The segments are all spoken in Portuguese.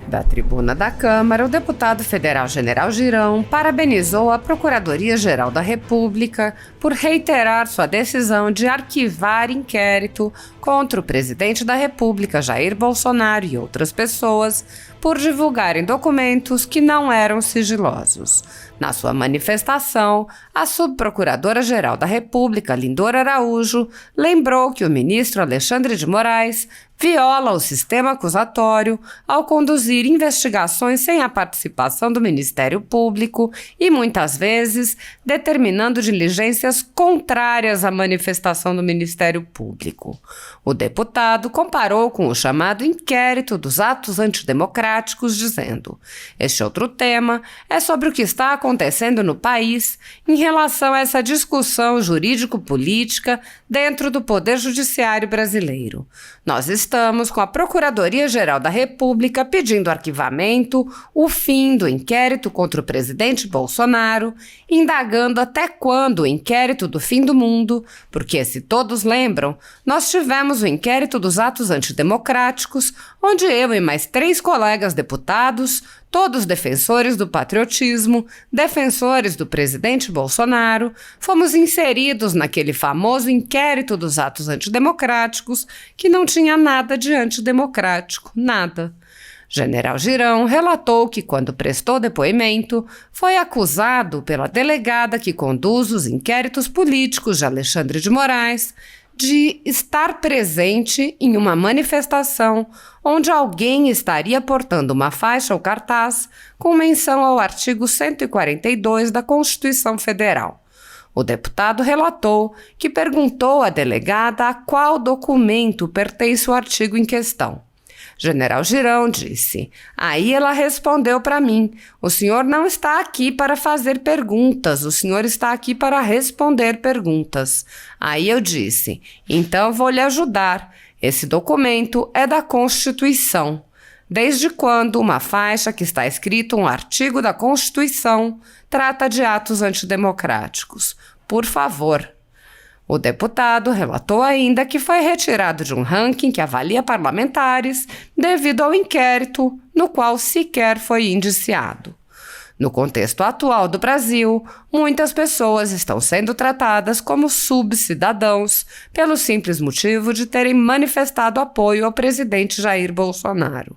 Da tribuna da Câmara, o deputado federal General Girão parabenizou a Procuradoria-Geral da República por reiterar sua decisão de arquivar inquérito contra o presidente da República, Jair Bolsonaro, e outras pessoas por divulgarem documentos que não eram sigilosos. Na sua manifestação, a subprocuradora-geral da República, Lindor Araújo, lembrou que o ministro Alexandre de Moraes viola o sistema acusatório ao conduzir investigações sem a participação do Ministério Público e, muitas vezes, determinando diligências contrárias à manifestação do Ministério Público. O deputado comparou com o chamado inquérito dos atos antidemocráticos, dizendo: "Este outro tema é sobre o que está acontecendo no país em relação a essa discussão jurídico-política dentro do Poder Judiciário brasileiro. Nós estamos com a Procuradoria-Geral da República pedindo arquivamento, o fim do inquérito contra o presidente Bolsonaro, indagando até quando o inquérito do fim do mundo, porque, se todos lembram, nós tivemos o inquérito dos atos antidemocráticos, onde eu e mais 3 colegas deputados, todos defensores do patriotismo, defensores do presidente Bolsonaro, fomos inseridos naquele famoso inquérito dos atos antidemocráticos que não tinha nada de antidemocrático, nada." General Girão relatou que, quando prestou depoimento, foi acusado pela delegada que conduz os inquéritos políticos de Alexandre de Moraes de estar presente em uma manifestação onde alguém estaria portando uma faixa ou cartaz com menção ao artigo 142 da Constituição Federal. O deputado relatou que perguntou à delegada a qual documento pertence o artigo em questão. General Girão disse: "Aí ela respondeu para mim: o senhor não está aqui para fazer perguntas, o senhor está aqui para responder perguntas." Aí eu disse: "Então vou lhe ajudar. Esse documento é da Constituição. Desde quando uma faixa que está escrito um artigo da Constituição trata de atos antidemocráticos? Por favor." O deputado relatou ainda que foi retirado de um ranking que avalia parlamentares devido ao inquérito, no qual sequer foi indiciado. No contexto atual do Brasil, muitas pessoas estão sendo tratadas como subcidadãos pelo simples motivo de terem manifestado apoio ao presidente Jair Bolsonaro.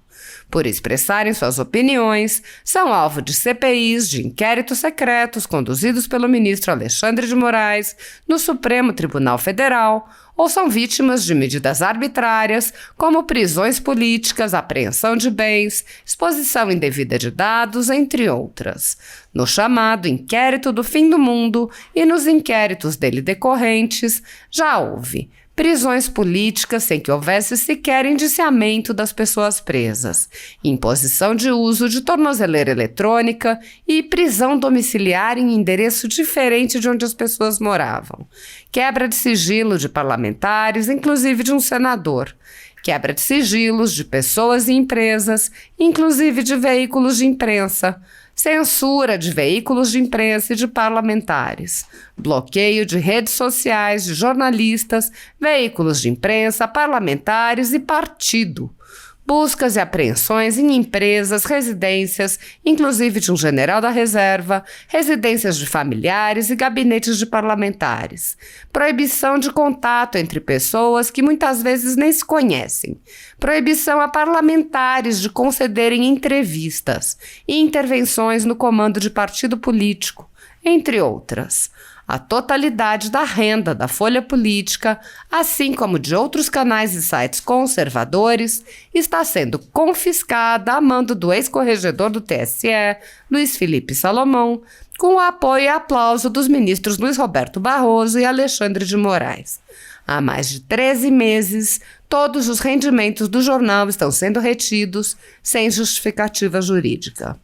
Por expressarem suas opiniões, são alvo de CPIs, de inquéritos secretos conduzidos pelo ministro Alexandre de Moraes no Supremo Tribunal Federal, ou são vítimas de medidas arbitrárias, como prisões políticas, apreensão de bens, exposição indevida de dados, entre outras. No chamado inquérito do fim do mundo e nos inquéritos dele decorrentes, já houve prisões políticas sem que houvesse sequer indiciamento das pessoas presas, imposição de uso de tornozeleira eletrônica e prisão domiciliar em endereço diferente de onde as pessoas moravam, quebra de sigilo de parlamentares, inclusive de um senador, quebra de sigilos de pessoas e empresas, inclusive de veículos de imprensa, censura de veículos de imprensa e de parlamentares, bloqueio de redes sociais, de jornalistas, veículos de imprensa, parlamentares e partido, buscas e apreensões em empresas, residências, inclusive de um general da reserva, residências de familiares e gabinetes de parlamentares, proibição de contato entre pessoas que muitas vezes nem se conhecem, proibição a parlamentares de concederem entrevistas e intervenções no comando de partido político, entre outras. A totalidade da renda da Folha Política, assim como de outros canais e sites conservadores, está sendo confiscada a mando do ex-corregedor do TSE, Luiz Felipe Salomão, com o apoio e aplauso dos ministros Luiz Roberto Barroso e Alexandre de Moraes. Há mais de 13 meses, todos os rendimentos do jornal estão sendo retidos sem justificativa jurídica.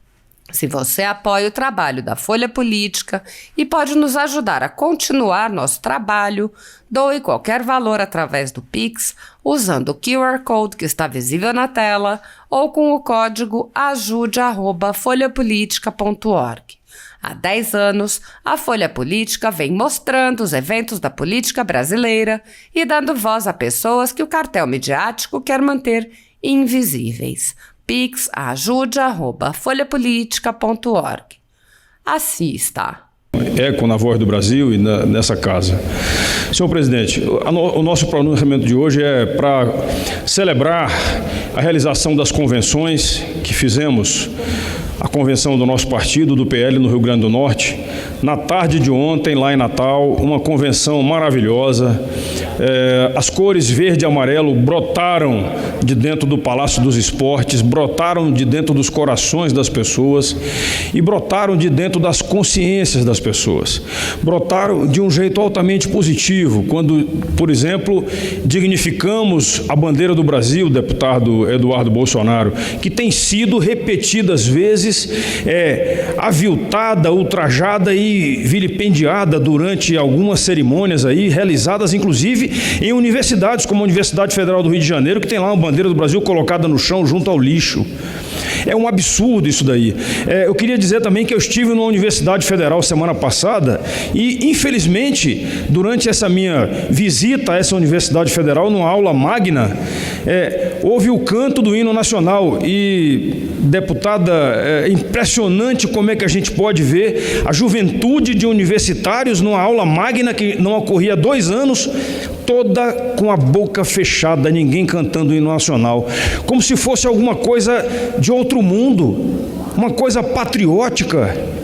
Se você apoia o trabalho da Folha Política e pode nos ajudar a continuar nosso trabalho, doe qualquer valor através do Pix, usando o QR Code que está visível na tela ou com o código ajude@folhapolitica.org. Há 10 anos, a Folha Política vem mostrando os eventos da política brasileira e dando voz a pessoas que o cartel midiático quer manter invisíveis. pix@ajude@folhapolitica.org. Assista. Eco na Voz do Brasil e nessa casa. Senhor presidente, o nosso pronunciamento de hoje é para celebrar a realização das convenções que fizemos, a convenção do nosso partido, do PL no Rio Grande do Norte, na tarde de ontem, lá em Natal, uma convenção maravilhosa. As cores verde e amarelo brotaram de dentro do Palácio dos Esportes, brotaram de dentro dos corações das pessoas e brotaram de dentro das consciências das pessoas. Brotaram de um jeito altamente positivo, quando, por exemplo, dignificamos a bandeira do Brasil, deputado Eduardo Bolsonaro, que tem sido repetidas vezes aviltada, ultrajada e vilipendiada durante algumas cerimônias aí, realizadas inclusive em universidades, como a Universidade Federal do Rio de Janeiro, que tem lá uma bandeira do Brasil colocada no chão junto ao lixo. É um absurdo isso daí. Eu queria dizer também que eu estive numa Universidade Federal semana passada e, infelizmente, durante essa minha visita a essa Universidade Federal, numa aula magna, houve o canto do hino nacional e, deputada, é impressionante como é que a gente pode ver a juventude de universitários numa aula magna que não ocorria há 2 anos, toda com a boca fechada, ninguém cantando o hino nacional, como se fosse alguma coisa de outro mundo, uma coisa patriótica.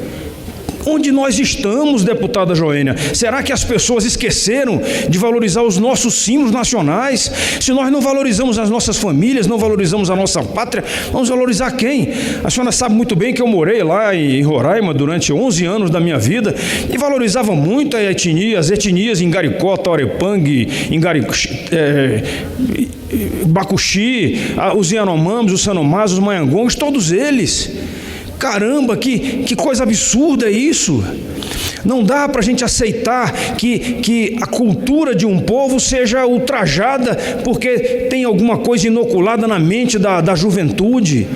Onde nós estamos, deputada Joênia? Será que as pessoas esqueceram de valorizar os nossos símbolos nacionais? Se nós não valorizamos as nossas famílias, não valorizamos a nossa pátria, vamos valorizar quem? A senhora sabe muito bem que eu morei lá em Roraima durante 11 anos da minha vida e valorizava muito as etnias em Garicó, Taurepang, Bacuxi, os Yanomamis, os Sanomas, os Maiangongos, todos eles. Caramba, que coisa absurda é isso! Não dá para a gente aceitar que a cultura de um povo seja ultrajada porque tem alguma coisa inoculada na mente da juventude.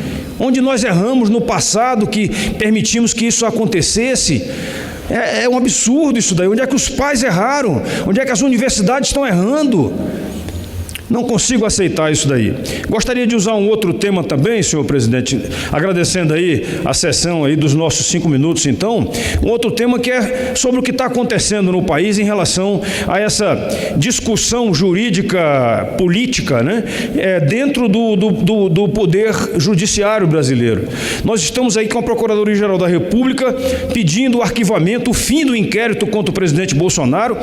Onde nós erramos no passado, que permitimos que isso acontecesse. É um absurdo isso daí. Onde é que os pais erraram? Onde é que as universidades estão errando? Não consigo aceitar isso daí. Gostaria de usar um outro tema também, senhor presidente, agradecendo aí a sessão aí dos nossos 5 minutos, então, um outro tema que é sobre o que está acontecendo no país em relação a essa discussão jurídica, política, né, dentro do poder judiciário brasileiro. Nós estamos aí com a Procuradoria-Geral da República pedindo o arquivamento, o fim do inquérito contra o presidente Bolsonaro,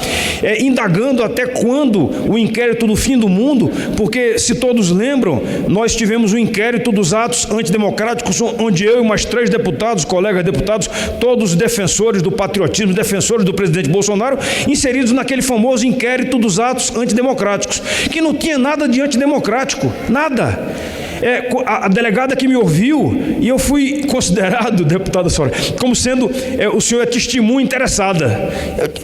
indagando até quando o inquérito do fim do mundo, porque, se todos lembram, nós tivemos um inquérito dos atos antidemocráticos, onde eu e mais 3 deputados, colegas deputados, todos defensores do patriotismo, defensores do presidente Bolsonaro, inseridos naquele famoso inquérito dos atos antidemocráticos, que não tinha nada de antidemocrático, nada. A delegada que me ouviu, e eu fui considerado, deputada Sora, como sendo o senhor é testemunha interessada.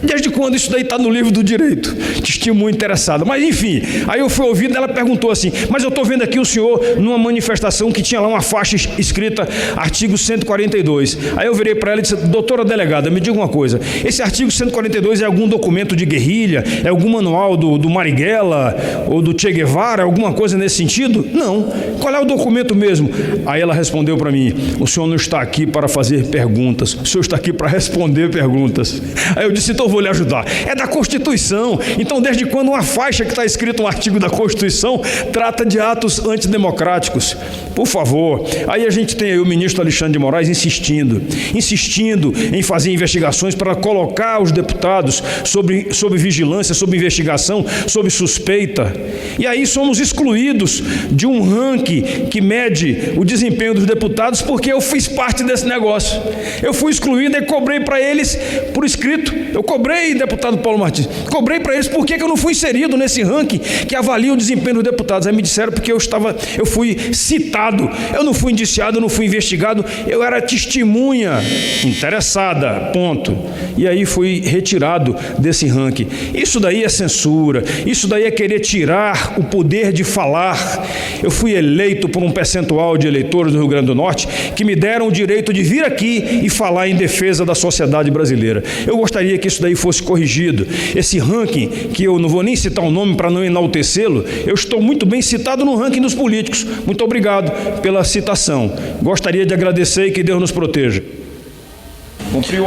Desde quando isso daí está no livro do direito? Testemunha interessada. Mas enfim, aí eu fui ouvido, ela perguntou assim, mas eu estou vendo aqui o senhor numa manifestação que tinha lá uma faixa escrita artigo 142. Aí eu virei para ela e disse, doutora delegada, me diga uma coisa, esse artigo 142 é algum documento de guerrilha? É algum manual do Marighella ou do Che Guevara? Alguma coisa nesse sentido? Não. Qual é o documento mesmo? Aí ela respondeu para mim, o senhor não está aqui para fazer perguntas, o senhor está aqui para responder perguntas. Aí eu disse, então eu vou lhe ajudar. É da Constituição. Então, desde quando uma faixa que está escrito um artigo da Constituição trata de atos antidemocráticos? Por favor. Aí a gente tem aí o ministro Alexandre de Moraes insistindo em fazer investigações para colocar os deputados sob vigilância, sob investigação, sob suspeita. E aí somos excluídos de um ranking que mede o desempenho dos deputados porque eu fiz parte desse negócio. Eu fui excluído e cobrei para eles por escrito. Eu cobrei, deputado Paulo Martins, cobrei para eles por que eu não fui inserido nesse ranking que avalia o desempenho dos deputados. Aí me disseram porque eu fui citado, eu não fui indiciado, eu não fui investigado, eu era testemunha interessada, ponto. E aí fui retirado desse ranking. Isso daí é censura, isso daí é querer tirar o poder de falar. Eu fui eleito eleito por um percentual de eleitores do Rio Grande do Norte que me deram o direito de vir aqui e falar em defesa da sociedade brasileira. Eu gostaria que isso daí fosse corrigido. Esse ranking, que eu não vou nem citar o nome para não enaltecê-lo, eu estou muito bem citado no ranking dos políticos. Muito obrigado pela citação. Gostaria de agradecer e que Deus nos proteja. Cumpriu o horário.